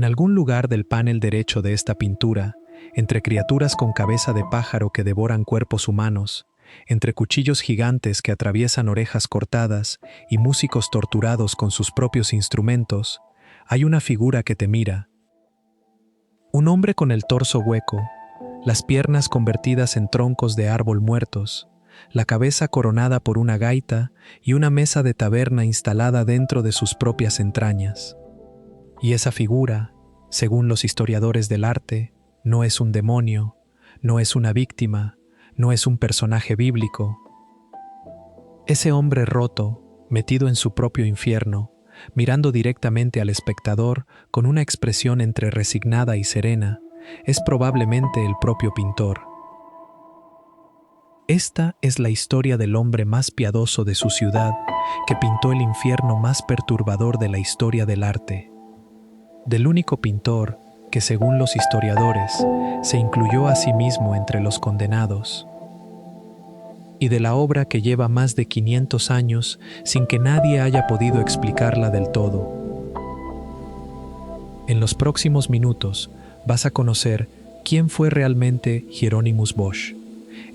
En algún lugar del panel derecho de esta pintura, entre criaturas con cabeza de pájaro que devoran cuerpos humanos, entre cuchillos gigantes que atraviesan orejas cortadas y músicos torturados con sus propios instrumentos, hay una figura que te mira. Un hombre con el torso hueco, las piernas convertidas en troncos de árbol muertos, la cabeza coronada por una gaita y una mesa de taberna instalada dentro de sus propias entrañas. Y esa figura, según los historiadores del arte, no es un demonio, no es una víctima, no es un personaje bíblico. Ese hombre roto, metido en su propio infierno, mirando directamente al espectador con una expresión entre resignada y serena, es probablemente el propio pintor. Esta es la historia del hombre más piadoso de su ciudad, que pintó el infierno más perturbador de la historia del arte. Del único pintor que, según los historiadores, se incluyó a sí mismo entre los condenados. Y de la obra que lleva más de 500 años sin que nadie haya podido explicarla del todo. En los próximos minutos vas a conocer quién fue realmente Hieronymus Bosch,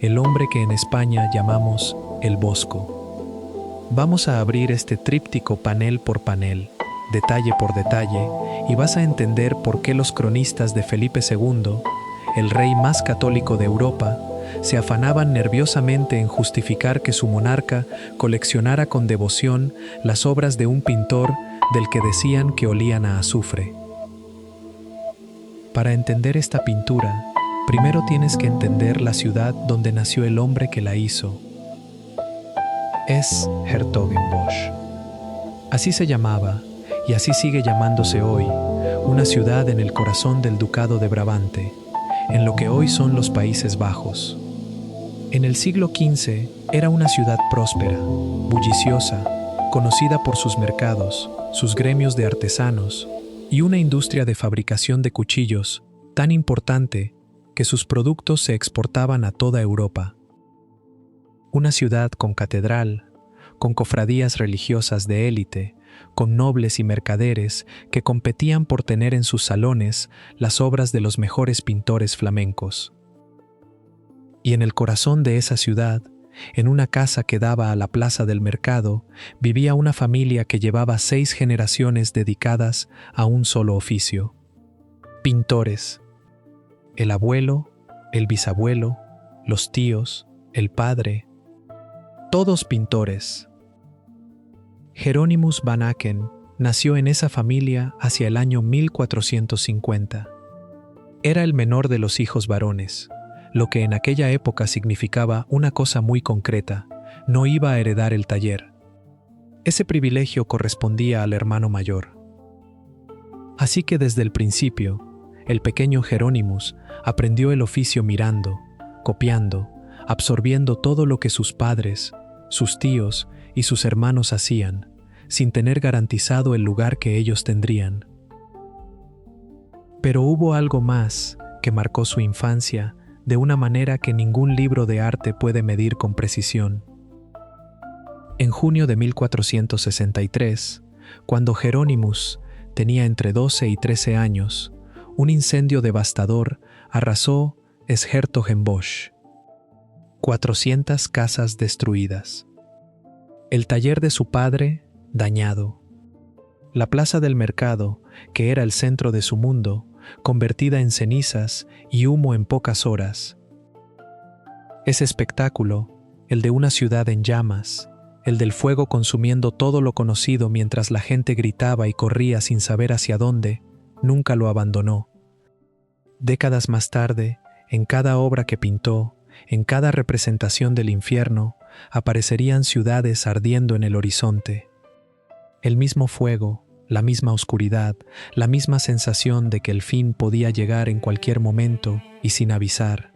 el hombre que en España llamamos el Bosco. Vamos a abrir este tríptico panel por panel, detalle por detalle, y vas a entender por qué los cronistas de Felipe II, el rey más católico de Europa, se afanaban nerviosamente en justificar que su monarca coleccionara con devoción las obras de un pintor del que decían que olían a azufre. Para entender esta pintura, primero tienes que entender la ciudad donde nació el hombre que la hizo. Es Hertogenbosch. Así se llamaba, y así sigue llamándose hoy, una ciudad en el corazón del Ducado de Brabante, en lo que hoy son los Países Bajos. En el siglo XV era una ciudad próspera, bulliciosa, conocida por sus mercados, sus gremios de artesanos y una industria de fabricación de cuchillos tan importante que sus productos se exportaban a toda Europa. Una ciudad con catedral, con cofradías religiosas de élite, con nobles y mercaderes que competían por tener en sus salones las obras de los mejores pintores flamencos. Y en el corazón de esa ciudad, en una casa que daba a la plaza del mercado, vivía una familia que llevaba 6 generaciones dedicadas a un solo oficio. Pintores. El abuelo, el bisabuelo, los tíos, el padre. Todos pintores. Hieronymus van Aken nació en esa familia hacia el año 1450. Era el menor de los hijos varones, lo que en aquella época significaba una cosa muy concreta: no iba a heredar el taller. Ese privilegio correspondía al hermano mayor. Así que desde el principio, el pequeño Hieronymus aprendió el oficio mirando, copiando, absorbiendo todo lo que sus padres, sus tíos y sus hermanos hacían, sin tener garantizado el lugar que ellos tendrían. Pero hubo algo más que marcó su infancia de una manera que ningún libro de arte puede medir con precisión. En junio de 1463, cuando Hieronymus tenía entre 12 y 13 años, un incendio devastador arrasó Hertogenbosch. 400 casas destruidas. El taller de su padre, dañado. La plaza del mercado, que era el centro de su mundo, convertida en cenizas y humo en pocas horas. Ese espectáculo, el de una ciudad en llamas, el del fuego consumiendo todo lo conocido mientras la gente gritaba y corría sin saber hacia dónde, nunca lo abandonó. Décadas más tarde, en cada obra que pintó, en cada representación del infierno, aparecerían ciudades ardiendo en el horizonte. El mismo fuego, la misma oscuridad, la misma sensación de que el fin podía llegar en cualquier momento y sin avisar.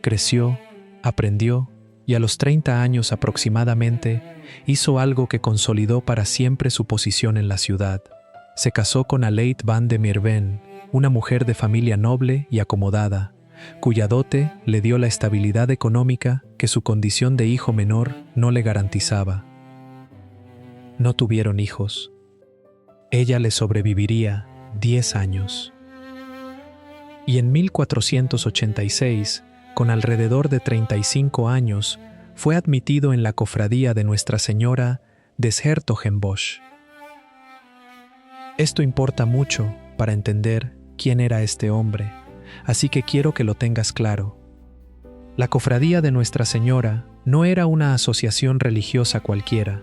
Creció, aprendió y a los 30 años aproximadamente hizo algo que consolidó para siempre su posición en la ciudad. Se casó con Aleid van de Mirven, una mujer de familia noble y acomodada, cuya dote le dio la estabilidad económica que su condición de hijo menor no le garantizaba. No tuvieron hijos. ella le sobreviviría 10 años. Y en 1486, con alrededor de 35 años, fue admitido en la cofradía de Nuestra Señora des Hertogenbosch. Esto importa mucho para entender quién era este hombre, así que quiero que lo tengas claro. La cofradía de Nuestra Señora no era una asociación religiosa cualquiera.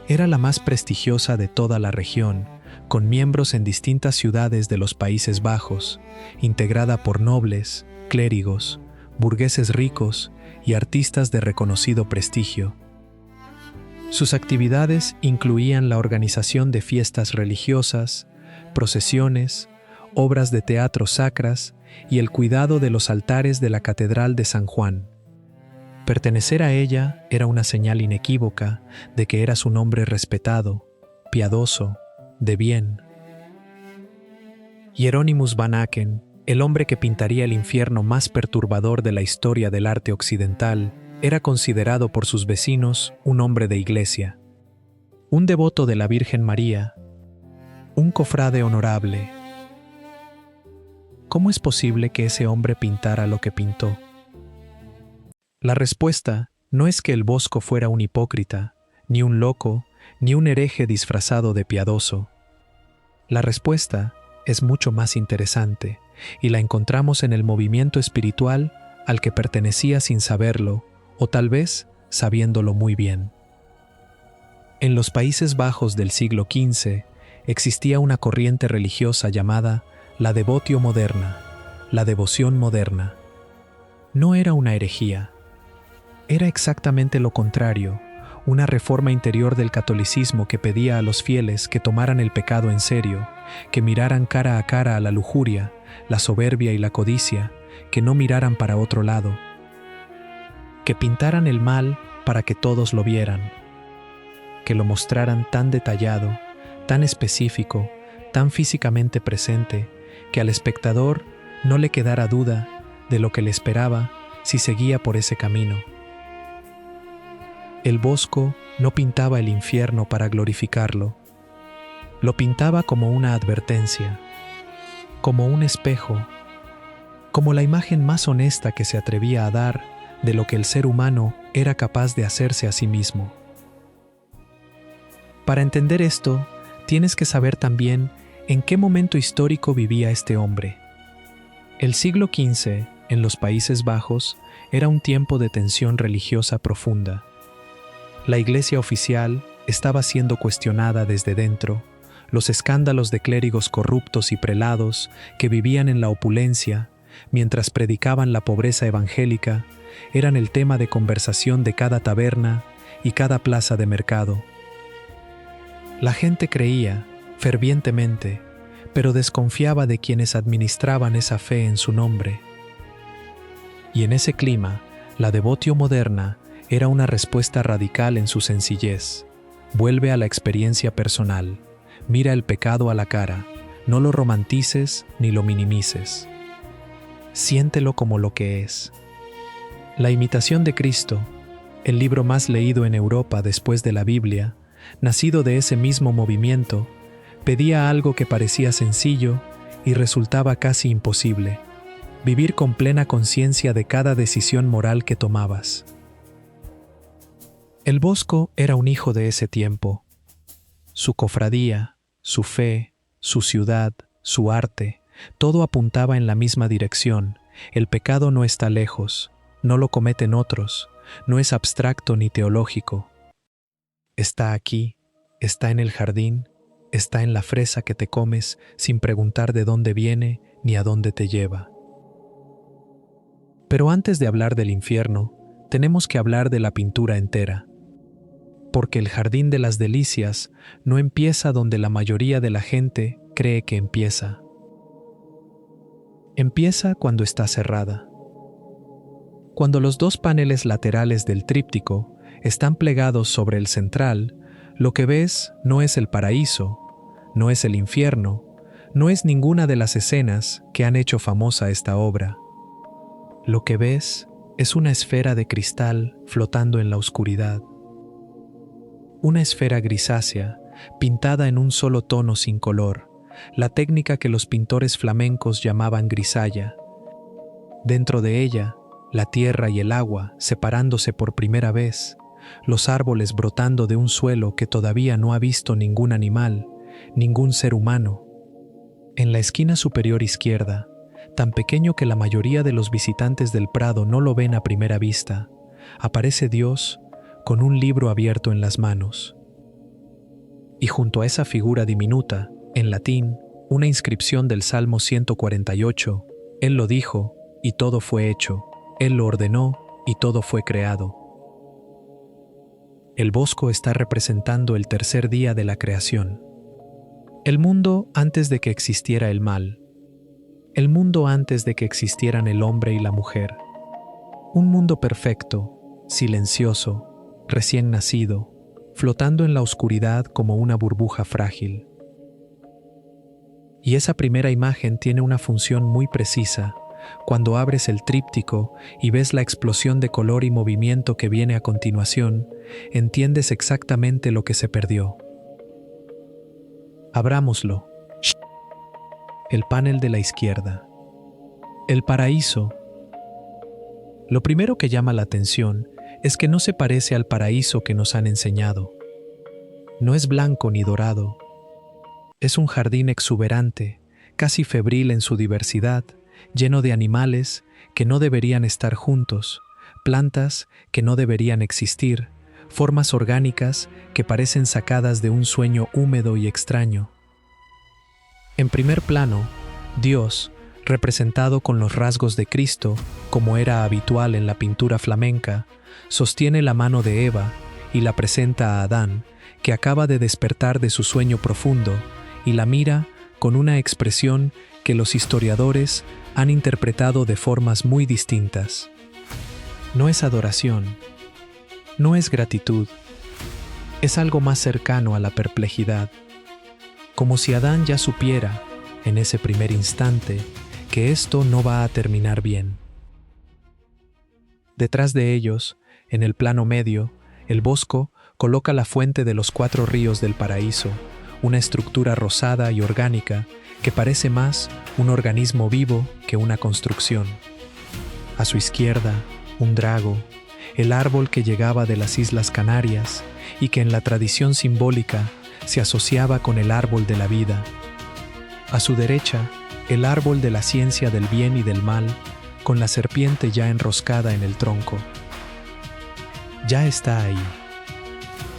Era la más prestigiosa de toda la región, con miembros en distintas ciudades de los Países Bajos, integrada por nobles, clérigos, burgueses ricos y artistas de reconocido prestigio. Sus actividades incluían la organización de fiestas religiosas, procesiones, obras de teatro sacras y el cuidado de los altares de la Catedral de San Juan. Pertenecer a ella era una señal inequívoca de que eras un hombre respetado, piadoso, de bien. Hieronymus van Aken, el hombre que pintaría el infierno más perturbador de la historia del arte occidental, era considerado por sus vecinos un hombre de iglesia, un devoto de la Virgen María, un cofrade honorable. ¿Cómo es posible que ese hombre pintara lo que pintó? La respuesta no es que el Bosco fuera un hipócrita, ni un loco, ni un hereje disfrazado de piadoso. La respuesta es mucho más interesante, y la encontramos en el movimiento espiritual al que pertenecía sin saberlo, o tal vez sabiéndolo muy bien. En los Países Bajos del siglo XV existía una corriente religiosa llamada la devotio moderna, la devoción moderna. No era una herejía. Era exactamente lo contrario, una reforma interior del catolicismo que pedía a los fieles que tomaran el pecado en serio, que miraran cara a cara a la lujuria, la soberbia y la codicia, que no miraran para otro lado, que pintaran el mal para que todos lo vieran, que lo mostraran tan detallado, tan específico, tan físicamente presente, que al espectador no le quedara duda de lo que le esperaba si seguía por ese camino. El Bosco no pintaba el infierno para glorificarlo. Lo pintaba como una advertencia, como un espejo, como la imagen más honesta que se atrevía a dar de lo que el ser humano era capaz de hacerse a sí mismo. Para entender esto, tienes que saber también en qué momento histórico vivía este hombre. El siglo XV, en los Países Bajos, era un tiempo de tensión religiosa profunda. La iglesia oficial estaba siendo cuestionada desde dentro, los escándalos de clérigos corruptos y prelados que vivían en la opulencia, mientras predicaban la pobreza evangélica, eran el tema de conversación de cada taberna y cada plaza de mercado. La gente creía, fervientemente, pero desconfiaba de quienes administraban esa fe en su nombre. Y en ese clima, la devotio moderna era una respuesta radical en su sencillez. Vuelve a la experiencia personal, mira el pecado a la cara, no lo romantices ni lo minimices. Siéntelo como lo que es. La imitación de Cristo, el libro más leído en Europa después de la Biblia, nacido de ese mismo movimiento, pedía algo que parecía sencillo y resultaba casi imposible: vivir con plena conciencia de cada decisión moral que tomabas. El Bosco era un hijo de ese tiempo. Su cofradía, su fe, su ciudad, su arte, todo apuntaba en la misma dirección. El pecado no está lejos, no lo cometen otros, no es abstracto ni teológico. Está aquí, está en el jardín, está en la fresa que te comes sin preguntar de dónde viene ni a dónde te lleva. Pero antes de hablar del infierno, tenemos que hablar de la pintura entera. Porque el jardín de las delicias no empieza donde la mayoría de la gente cree que empieza. Empieza cuando está cerrada. Cuando los dos paneles laterales del tríptico están plegados sobre el central, lo que ves no es el paraíso, no es el infierno, no es ninguna de las escenas que han hecho famosa esta obra. Lo que ves es una esfera de cristal flotando en la oscuridad. Una esfera grisácea pintada en un solo tono sin color, la técnica que los pintores flamencos llamaban grisalla. Dentro de ella, la tierra y el agua separándose por primera vez, los árboles brotando de un suelo que todavía no ha visto ningún animal, ningún ser humano. En la esquina superior izquierda, tan pequeño que la mayoría de los visitantes del Prado no lo ven a primera vista, aparece Dios con un libro abierto en las manos. Y junto a esa figura diminuta, en latín, una inscripción del Salmo 148, Él lo dijo, y todo fue hecho, Él lo ordenó, y todo fue creado. El bosco está representando el tercer día de la creación. El mundo antes de que existiera el mal. El mundo antes de que existieran el hombre y la mujer. Un mundo perfecto, silencioso, recién nacido, flotando en la oscuridad como una burbuja frágil. Y esa primera imagen tiene una función muy precisa. Cuando abres el tríptico y ves la explosión de color y movimiento que viene a continuación, entiendes exactamente lo que se perdió. Abrámoslo. El panel de la izquierda. El paraíso. Lo primero que llama la atención es que no se parece al paraíso que nos han enseñado. No es blanco ni dorado. Es un jardín exuberante, casi febril en su diversidad, lleno de animales que no deberían estar juntos, plantas que no deberían existir, formas orgánicas que parecen sacadas de un sueño húmedo y extraño. En primer plano, Dios, representado con los rasgos de Cristo, como era habitual en la pintura flamenca, sostiene la mano de Eva y la presenta a Adán, que acaba de despertar de su sueño profundo, y la mira con una expresión que los historiadores han interpretado de formas muy distintas. No es adoración, no es gratitud, es algo más cercano a la perplejidad, como si Adán ya supiera, en ese primer instante, que esto no va a terminar bien. Detrás de ellos, en el plano medio, el bosco coloca la fuente de los 4 ríos del paraíso, una estructura rosada y orgánica que parece más un organismo vivo que una construcción. A su izquierda, un drago, el árbol que llegaba de las Islas Canarias y que en la tradición simbólica se asociaba con el árbol de la vida. A su derecha, el árbol de la ciencia del bien y del mal, con la serpiente ya enroscada en el tronco. Ya está ahí.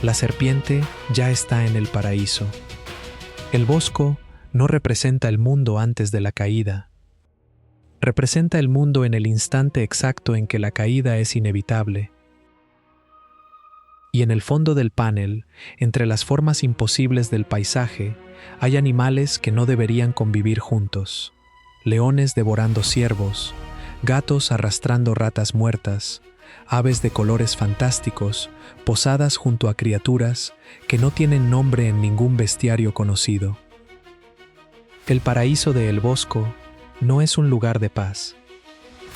La serpiente ya está en el paraíso. El bosco no representa el mundo antes de la caída. Representa el mundo en el instante exacto en que la caída es inevitable. Y en el fondo del panel, entre las formas imposibles del paisaje, hay animales que no deberían convivir juntos. Leones devorando ciervos, gatos arrastrando ratas muertas, aves de colores fantásticos, posadas junto a criaturas que no tienen nombre en ningún bestiario conocido. El paraíso de El Bosco no es un lugar de paz.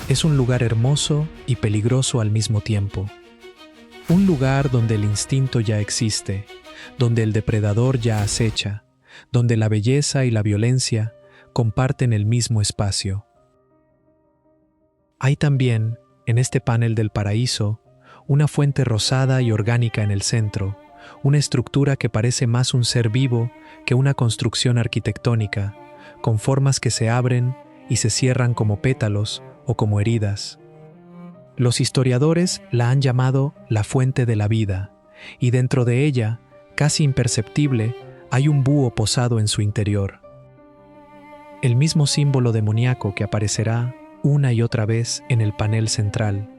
Es un lugar hermoso y peligroso al mismo tiempo. Un lugar donde el instinto ya existe, donde el depredador ya acecha, donde la belleza y la violencia comparten el mismo espacio. Hay también, en este panel del paraíso, una fuente rosada y orgánica en el centro, una estructura que parece más un ser vivo que una construcción arquitectónica, con formas que se abren y se cierran como pétalos o como heridas. Los historiadores la han llamado la fuente de la vida, y dentro de ella, casi imperceptible, hay un búho posado en su interior. El mismo símbolo demoníaco que aparecerá una y otra vez en el panel central,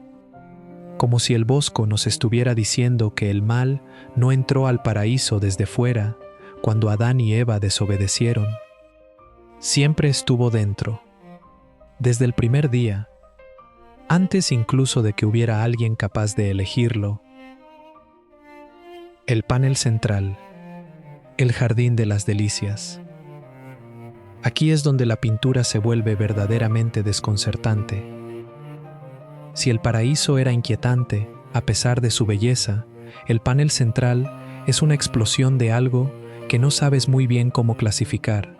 como si el bosco nos estuviera diciendo que el mal no entró al paraíso desde fuera cuando Adán y Eva desobedecieron. Siempre estuvo dentro, desde el primer día, antes incluso de que hubiera alguien capaz de elegirlo. El panel central, el jardín de las delicias. Aquí es donde la pintura se vuelve verdaderamente desconcertante. Si el paraíso era inquietante, a pesar de su belleza, el panel central es una explosión de algo que no sabes muy bien cómo clasificar.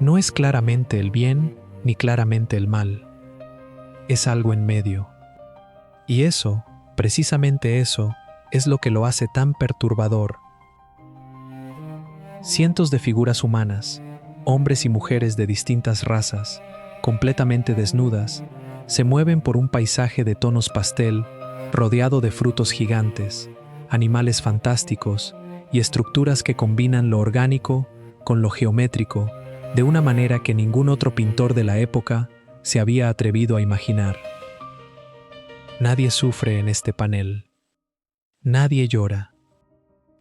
No es claramente el bien ni claramente el mal. Es algo en medio. Y eso, precisamente eso, es lo que lo hace tan perturbador. Cientos de figuras humanas, hombres y mujeres de distintas razas, completamente desnudas, se mueven por un paisaje de tonos pastel, rodeado de frutos gigantes, animales fantásticos y estructuras que combinan lo orgánico con lo geométrico de una manera que ningún otro pintor de la época se había atrevido a imaginar. Nadie sufre en este panel. Nadie llora.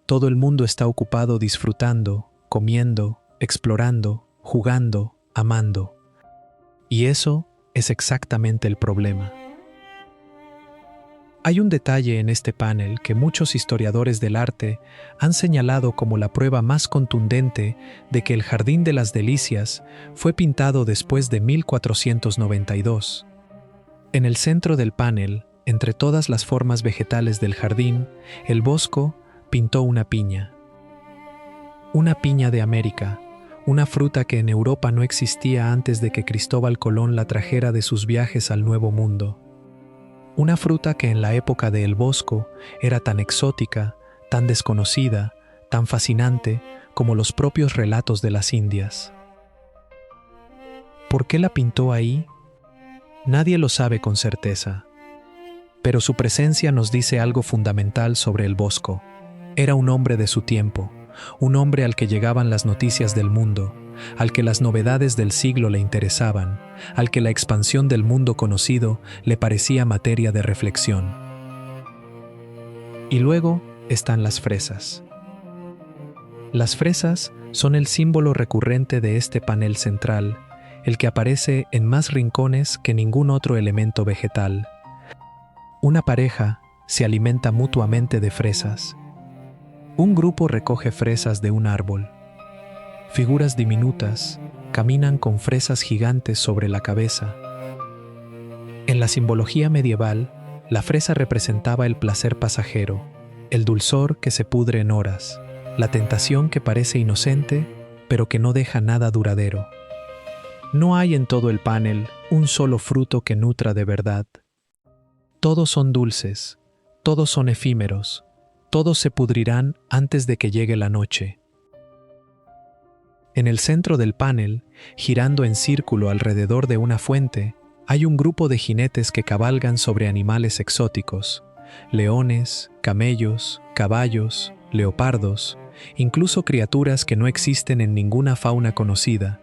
Todo el mundo está ocupado disfrutando, comiendo, explorando, jugando, amando. Y eso es exactamente el problema. Hay un detalle en este panel que muchos historiadores del arte han señalado como la prueba más contundente de que el Jardín de las Delicias fue pintado después de 1492. En el centro del panel, entre todas las formas vegetales del jardín, el Bosco pintó una piña. Una piña de América, una fruta que en Europa no existía antes de que Cristóbal Colón la trajera de sus viajes al Nuevo Mundo. Una fruta que en la época de El Bosco era tan exótica, tan desconocida, tan fascinante como los propios relatos de las Indias. ¿Por qué la pintó ahí? Nadie lo sabe con certeza. Pero su presencia nos dice algo fundamental sobre El Bosco. Era un hombre de su tiempo, un hombre al que llegaban las noticias del mundo, al que las novedades del siglo le interesaban, al que la expansión del mundo conocido le parecía materia de reflexión. Y luego están las fresas. Las fresas son el símbolo recurrente de este panel central, el que aparece en más rincones que ningún otro elemento vegetal. Una pareja se alimenta mutuamente de fresas. Un grupo recoge fresas de un árbol. Figuras diminutas caminan con fresas gigantes sobre la cabeza. En la simbología medieval, la fresa representaba el placer pasajero, el dulzor que se pudre en horas, la tentación que parece inocente, pero que no deja nada duradero. No hay en todo el panel un solo fruto que nutra de verdad. Todos son dulces, todos son efímeros, todos se pudrirán antes de que llegue la noche. En el centro del panel, girando en círculo alrededor de una fuente, hay un grupo de jinetes que cabalgan sobre animales exóticos, leones, camellos, caballos, leopardos, incluso criaturas que no existen en ninguna fauna conocida.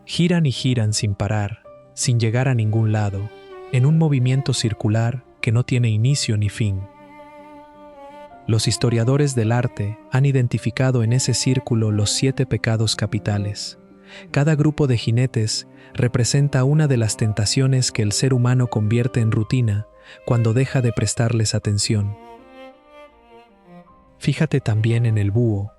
Giran y giran sin parar, sin llegar a ningún lado, en un movimiento circular que no tiene inicio ni fin. Los historiadores del arte han identificado en ese círculo los 7 pecados capitales. Cada grupo de jinetes representa una de las tentaciones que el ser humano convierte en rutina cuando deja de prestarles atención. Fíjate también en el búho.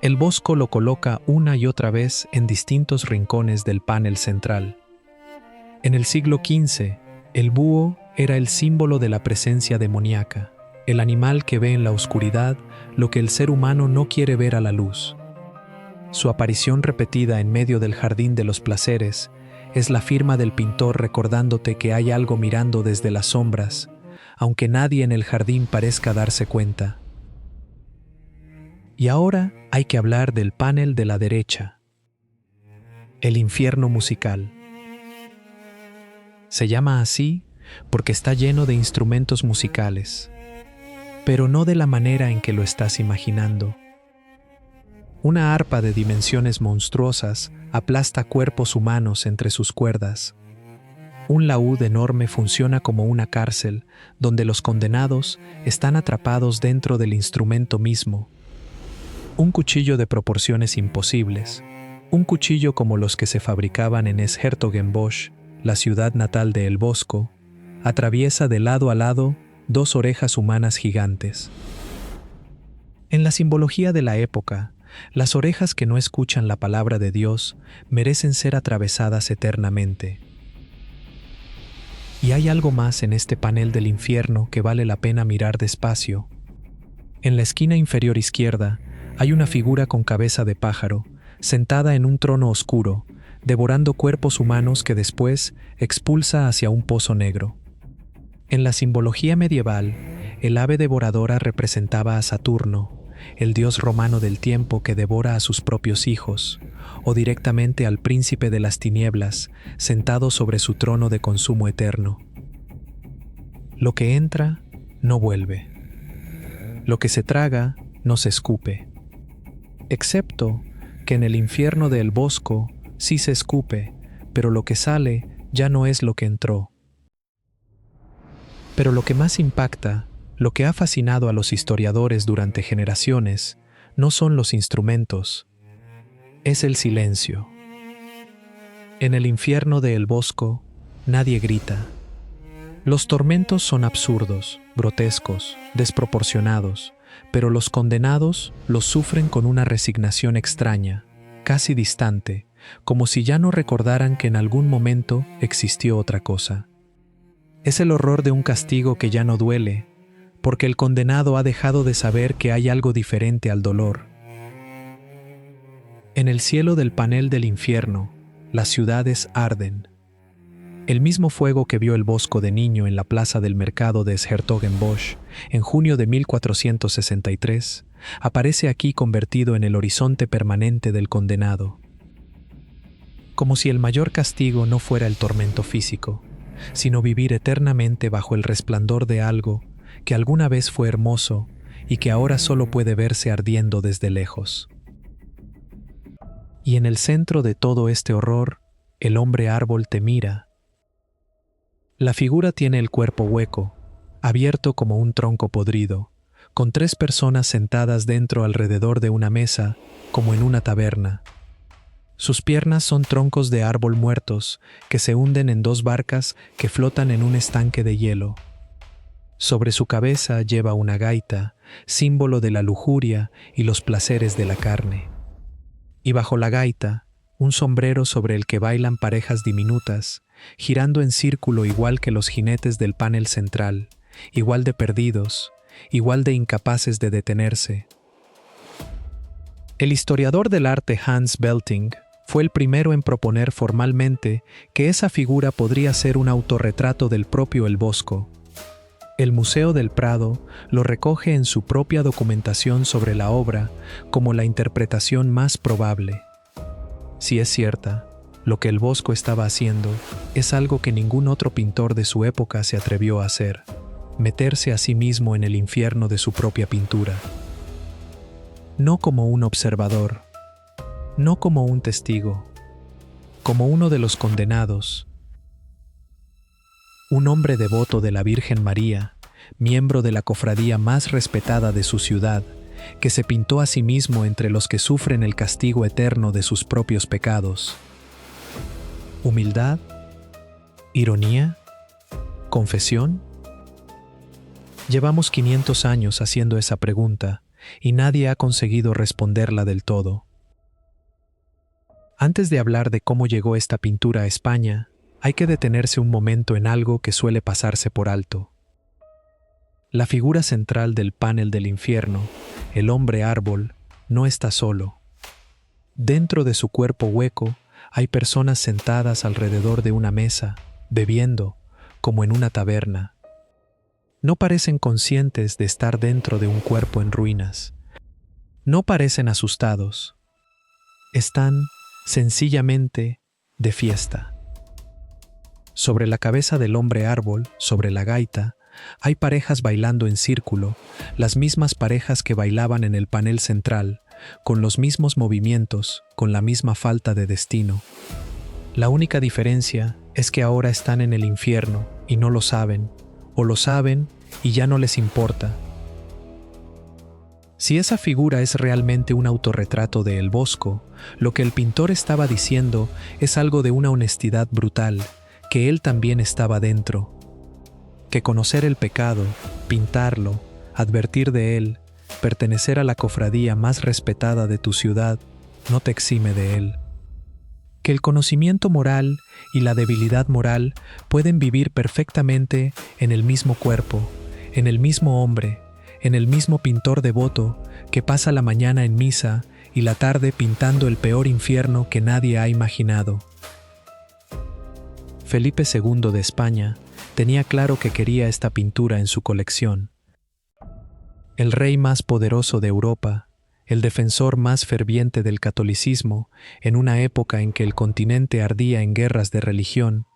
El Bosco lo coloca una y otra vez en distintos rincones del panel central. En el siglo XV, el búho era el símbolo de la presencia demoníaca, el animal que ve en la oscuridad lo que el ser humano no quiere ver a la luz. Su aparición repetida en medio del jardín de los placeres es la firma del pintor recordándote que hay algo mirando desde las sombras, aunque nadie en el jardín parezca darse cuenta. Y ahora hay que hablar del panel de la derecha, el infierno musical. Se llama así porque está lleno de instrumentos musicales, pero no de la manera en que lo estás imaginando. Una arpa de dimensiones monstruosas aplasta cuerpos humanos entre sus cuerdas. Un laúd enorme funciona como una cárcel donde los condenados están atrapados dentro del instrumento mismo. Un cuchillo de proporciones imposibles, un cuchillo como los que se fabricaban en 's-Hertogenbosch, la ciudad natal de El Bosco, atraviesa de lado a lado 2 orejas humanas gigantes. En la simbología de la época, las orejas que no escuchan la palabra de Dios merecen ser atravesadas eternamente. Y hay algo más en este panel del infierno que vale la pena mirar despacio. En la esquina inferior izquierda Hay una figura con cabeza de pájaro, sentada en un trono oscuro, devorando cuerpos humanos que después expulsa hacia un pozo negro. En la simbología medieval, el ave devoradora representaba a Saturno, el dios romano del tiempo que devora a sus propios hijos, o directamente al príncipe de las tinieblas, sentado sobre su trono de consumo eterno. Lo que entra, no vuelve. Lo que se traga, no se escupe. Excepto que en el infierno de El Bosco sí se escupe, pero lo que sale ya no es lo que entró. Pero lo que más impacta, lo que ha fascinado a los historiadores durante generaciones, no son los instrumentos, es el silencio. En el infierno de El Bosco, nadie grita. Los tormentos son absurdos, grotescos, desproporcionados, pero los condenados los sufren con una resignación extraña, casi distante, como si ya no recordaran que en algún momento existió otra cosa. Es el horror de un castigo que ya no duele, porque el condenado ha dejado de saber que hay algo diferente al dolor. En el cielo del panel del infierno, las ciudades arden. El mismo fuego que vio El Bosco de niño en la plaza del mercado de 's-Hertogenbosch en junio de 1463, aparece aquí convertido en el horizonte permanente del condenado. Como si el mayor castigo no fuera el tormento físico, sino vivir eternamente bajo el resplandor de algo que alguna vez fue hermoso y que ahora solo puede verse ardiendo desde lejos. Y en el centro de todo este horror, el hombre árbol te mira. La figura tiene el cuerpo hueco, abierto como un tronco podrido, con 3 personas sentadas dentro alrededor de una mesa, como en una taberna. Sus piernas son troncos de árbol muertos que se hunden en 2 barcas que flotan en un estanque de hielo. Sobre su cabeza lleva una gaita, símbolo de la lujuria y los placeres de la carne. Y bajo la gaita, un sombrero sobre el que bailan parejas diminutas, girando en círculo igual que los jinetes del panel central, igual de perdidos, igual de incapaces de detenerse. El historiador del arte Hans Belting fue el primero en proponer formalmente que esa figura podría ser un autorretrato del propio El Bosco. El Museo del Prado lo recoge en su propia documentación sobre la obra como la interpretación más probable. Si es cierta, lo que El Bosco estaba haciendo es algo que ningún otro pintor de su época se atrevió a hacer, meterse a sí mismo en el infierno de su propia pintura. No como un observador, no como un testigo, como uno de los condenados, un hombre devoto de la Virgen María, miembro de la cofradía más respetada de su ciudad, que se pintó a sí mismo entre los que sufren el castigo eterno de sus propios pecados. ¿Humildad? ¿Ironía? ¿Confesión? Llevamos 500 años haciendo esa pregunta y nadie ha conseguido responderla del todo. Antes de hablar de cómo llegó esta pintura a España, hay que detenerse un momento en algo que suele pasarse por alto. La figura central del panel del infierno, el hombre árbol, no está solo. Dentro de su cuerpo hueco hay personas sentadas alrededor de una mesa, bebiendo, como en una taberna. No parecen conscientes de estar dentro de un cuerpo en ruinas. No parecen asustados. Están, sencillamente, de fiesta. Sobre la cabeza del hombre árbol, sobre la gaita, hay parejas bailando en círculo, las mismas parejas que bailaban en el panel central, con los mismos movimientos, con la misma falta de destino. La única diferencia es que ahora están en el infierno y no lo saben, o lo saben y ya no les importa. Si esa figura es realmente un autorretrato de El Bosco, lo que el pintor estaba diciendo es algo de una honestidad brutal, que él también estaba dentro. Que conocer el pecado, pintarlo, advertir de él, pertenecer a la cofradía más respetada de tu ciudad, no te exime de él. Que el conocimiento moral y la debilidad moral pueden vivir perfectamente en el mismo cuerpo, en el mismo hombre, en el mismo pintor devoto que pasa la mañana en misa y la tarde pintando el peor infierno que nadie ha imaginado. Felipe II de España tenía claro que quería esta pintura en su colección. El rey más poderoso de Europa, el defensor más ferviente del catolicismo, en una época en que el continente ardía en guerras de religión,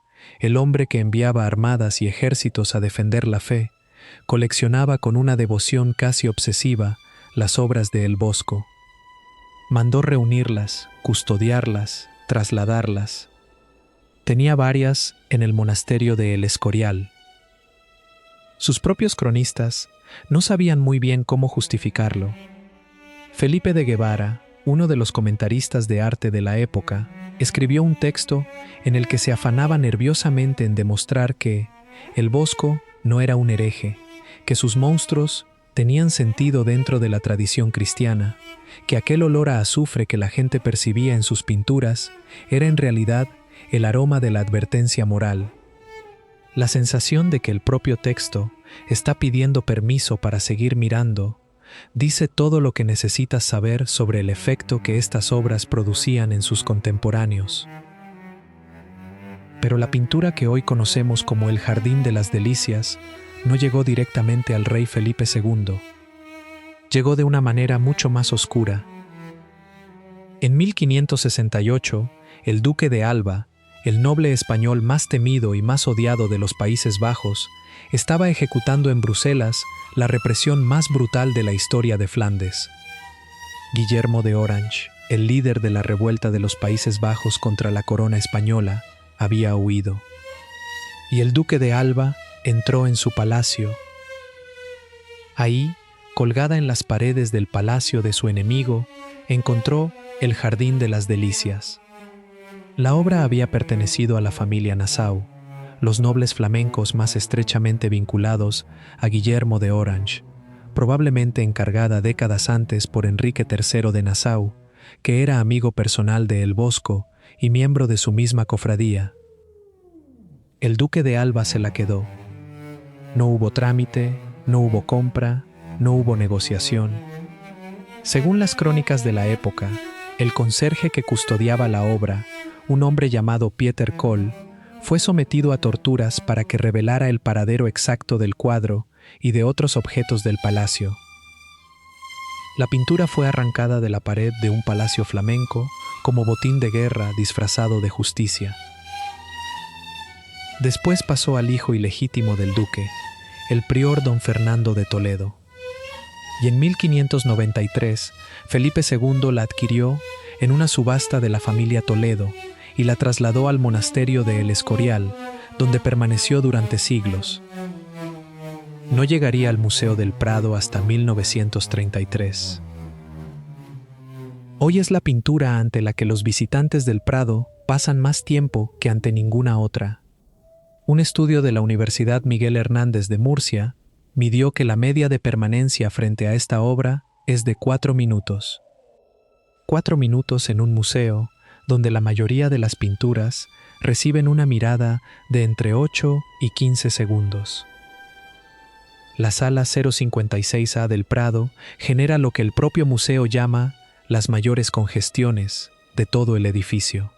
el hombre que enviaba armadas y ejércitos a defender la fe, coleccionaba con una devoción casi obsesiva las obras de El Bosco. Mandó reunirlas, custodiarlas, trasladarlas. Tenía varias en el monasterio de El Escorial. Sus propios cronistas no sabían muy bien cómo justificarlo. Felipe de Guevara, uno de los comentaristas de arte de la época, escribió un texto en el que se afanaba nerviosamente en demostrar que El Bosco no era un hereje, que sus monstruos tenían sentido dentro de la tradición cristiana, que aquel olor a azufre que la gente percibía en sus pinturas era en realidad el aroma de la advertencia moral. La sensación de que el propio texto está pidiendo permiso para seguir mirando dice todo lo que necesitas saber sobre el efecto que estas obras producían en sus contemporáneos. Pero la pintura que hoy conocemos como el Jardín de las Delicias no llegó directamente al rey Felipe II. Llegó de una manera mucho más oscura. En 1568, el duque de Alba, el noble español más temido y más odiado de los Países Bajos, estaba ejecutando en Bruselas la represión más brutal de la historia de Flandes. Guillermo de Orange, el líder de la revuelta de los Países Bajos contra la corona española, había huido. Y el duque de Alba entró en su palacio. Ahí, colgada en las paredes del palacio de su enemigo, encontró el Jardín de las Delicias. La obra había pertenecido a la familia Nassau, los nobles flamencos más estrechamente vinculados a Guillermo de Orange, probablemente encargada décadas antes por Enrique III de Nassau, que era amigo personal de El Bosco y miembro de su misma cofradía. El duque de Alba se la quedó. No hubo trámite, no hubo compra, no hubo negociación. Según las crónicas de la época, el conserje que custodiaba la obra, un hombre llamado Pieter Kohl, fue sometido a torturas para que revelara el paradero exacto del cuadro y de otros objetos del palacio. La pintura fue arrancada de la pared de un palacio flamenco como botín de guerra disfrazado de justicia. Después pasó al hijo ilegítimo del duque, el prior don Fernando de Toledo. Y en 1593, Felipe II la adquirió en una subasta de la familia Toledo y la trasladó al monasterio de El Escorial, donde permaneció durante siglos. No llegaría al Museo del Prado hasta 1933. Hoy es la pintura ante la que los visitantes del Prado pasan más tiempo que ante ninguna otra. Un estudio de la Universidad Miguel Hernández de Murcia midió que la media de permanencia frente a esta obra es de 4 minutos. 4 minutos en un museo donde la mayoría de las pinturas reciben una mirada de entre 8 y 15 segundos. La sala 056A del Prado genera lo que el propio museo llama las mayores congestiones de todo el edificio.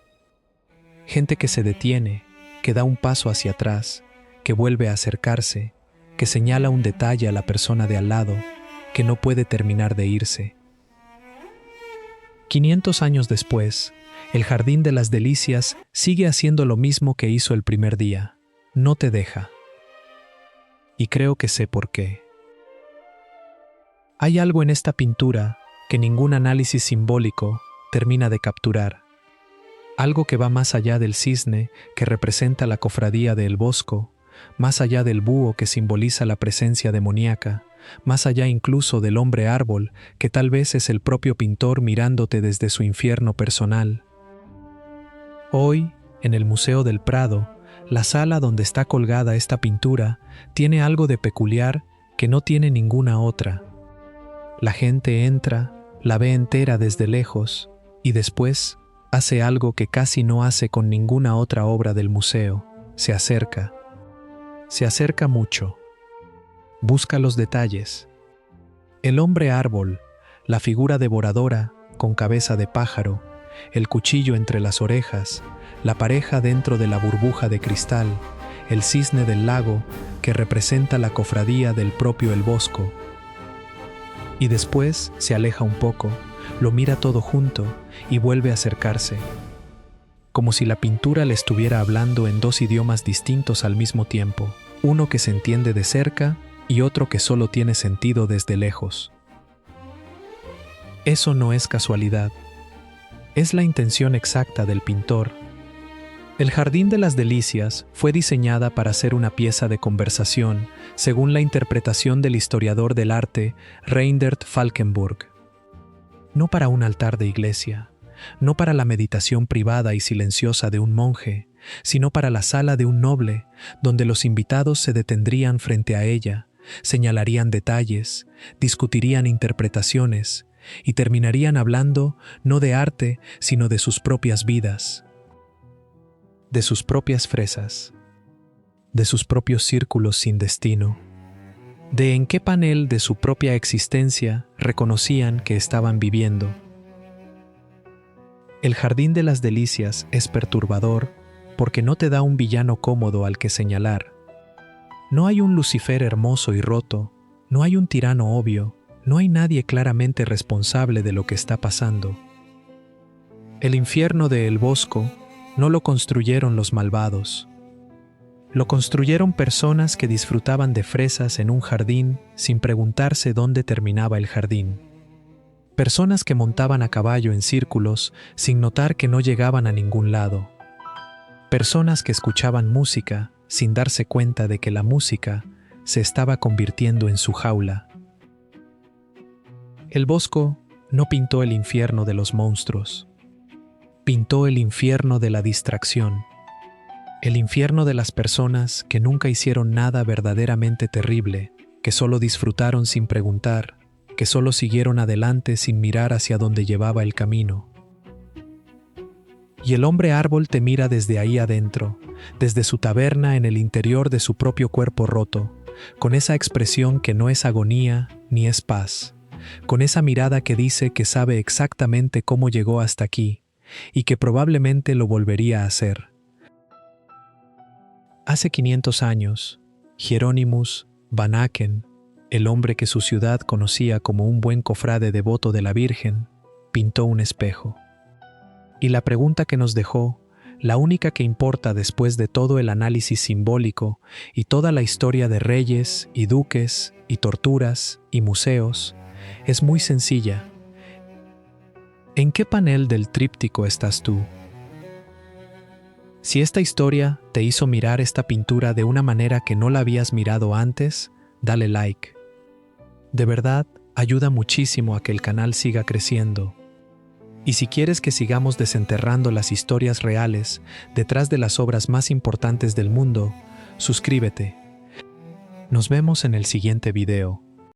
Gente que se detiene, que da un paso hacia atrás, que vuelve a acercarse, que señala un detalle a la persona de al lado, que no puede terminar de irse. 500 años después, el Jardín de las Delicias sigue haciendo lo mismo que hizo el primer día. No te deja. Y creo que sé por qué. Hay algo en esta pintura que ningún análisis simbólico termina de capturar. Algo que va más allá del cisne que representa la cofradía de El Bosco, más allá del búho que simboliza la presencia demoníaca, más allá incluso del hombre árbol que tal vez es el propio pintor mirándote desde su infierno personal. Hoy, en el Museo del Prado, la sala donde está colgada esta pintura tiene algo de peculiar que no tiene ninguna otra. La gente entra, la ve entera desde lejos y después hace algo que casi no hace con ninguna otra obra del museo. Se acerca mucho. Busca los detalles. El hombre árbol, la figura devoradora con cabeza de pájaro, el cuchillo entre las orejas, la pareja dentro de la burbuja de cristal, el cisne del lago que representa la cofradía del propio El Bosco. Y después se aleja un poco, lo mira todo junto y vuelve a acercarse, como si la pintura le estuviera hablando en dos idiomas distintos al mismo tiempo, uno que se entiende de cerca y otro que solo tiene sentido desde lejos. Eso no es casualidad, es la intención exacta del pintor. El Jardín de las Delicias fue diseñada para ser una pieza de conversación, según la interpretación del historiador del arte Reindert Falkenburg. No para un altar de iglesia, no para la meditación privada y silenciosa de un monje, sino para la sala de un noble, donde los invitados se detendrían frente a ella, señalarían detalles, discutirían interpretaciones y terminarían hablando no de arte, sino de sus propias vidas, de sus propias fresas, de sus propios círculos sin destino, de en qué panel de su propia existencia reconocían que estaban viviendo. El Jardín de las Delicias es perturbador porque no te da un villano cómodo al que señalar. No hay un Lucifer hermoso y roto, no hay un tirano obvio, no hay nadie claramente responsable de lo que está pasando. El infierno de El Bosco no lo construyeron los malvados. Lo construyeron personas que disfrutaban de fresas en un jardín sin preguntarse dónde terminaba el jardín. Personas que montaban a caballo en círculos sin notar que no llegaban a ningún lado. Personas que escuchaban música sin darse cuenta de que la música se estaba convirtiendo en su jaula. El Bosco no pintó el infierno de los monstruos. Pintó el infierno de la distracción. El infierno de las personas que nunca hicieron nada verdaderamente terrible, que solo disfrutaron sin preguntar, que solo siguieron adelante sin mirar hacia donde llevaba el camino. Y el hombre árbol te mira desde ahí adentro, desde su taberna en el interior de su propio cuerpo roto, con esa expresión que no es agonía ni es paz, con esa mirada que dice que sabe exactamente cómo llegó hasta aquí y que probablemente lo volvería a hacer. Hace 500 años, Hieronymus van Aken, el hombre que su ciudad conocía como un buen cofrade devoto de la Virgen, pintó un espejo. Y la pregunta que nos dejó, la única que importa después de todo el análisis simbólico y toda la historia de reyes y duques y torturas y museos, es muy sencilla. ¿En qué panel del tríptico estás tú? Si esta historia te hizo mirar esta pintura de una manera que no la habías mirado antes, dale like. De verdad, ayuda muchísimo a que el canal siga creciendo. Y si quieres que sigamos desenterrando las historias reales detrás de las obras más importantes del mundo, suscríbete. Nos vemos en el siguiente video.